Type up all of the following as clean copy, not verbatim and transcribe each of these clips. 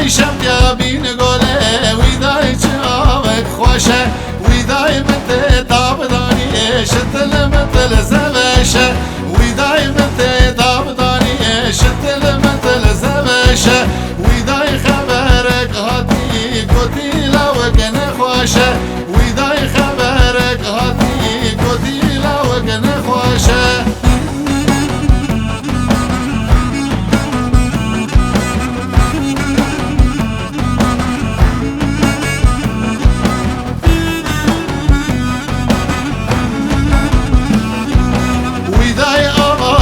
شمتیا بین گله ویدای چاوک خوشه ویدای مت تابدانی شتل متل زوشه ویدای مت تابدانی شتل متل زوشه ویدای خبرک هاتی گوتی لاوگن خوشه ویدای خبرک هاتی گوتی لاوگن خوشه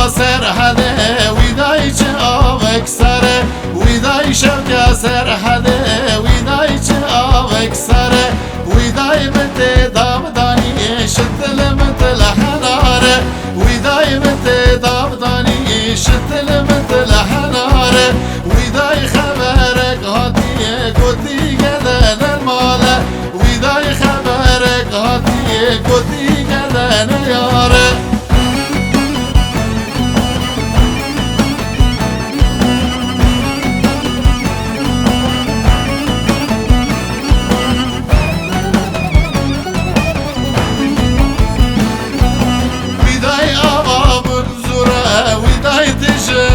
سرحده ویدای چه آوک سره ویدای شوکه سرحده ویدای چه آوک سره ویدای مت دامدانی شتل متل حناره ویدای مت دامدانی شتل متل حناره ویدای خبرک هاتی گوتی گدن الماله ویدای خبرک هاتی گوتی گدن یاره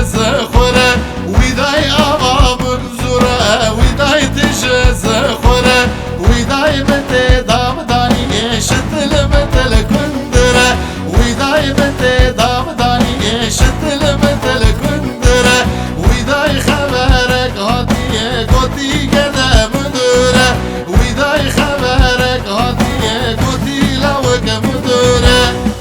زخوره ویدای آوا برزوره ویدای تش زخوره ویدای مت دامدانی شتل متل کندره ویدای مت دامدانی شتل متل کندره ویدای خبرک هاتی گوتی گده مدوره ویدای خبرک هاتی گوتی لاوگ مدوره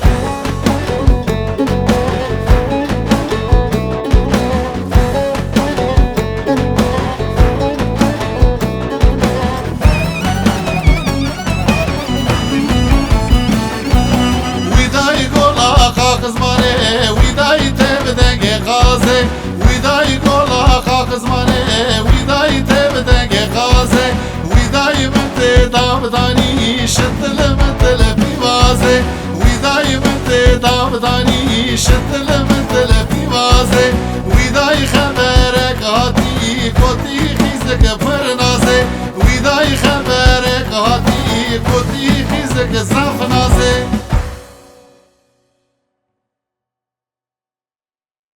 ویدای تبدنگ غازه ویدای گولا خاک زمانه ویدای تبدنگ غازه ویدای مت دامدانی شتل متل پیوازه ویدای مت دامدانی شتل متل پیوازه ویدای خبرک هاتی گوتی خیزک پرنازه ویدای خبرک هاتی گوتی خیزک زفنازه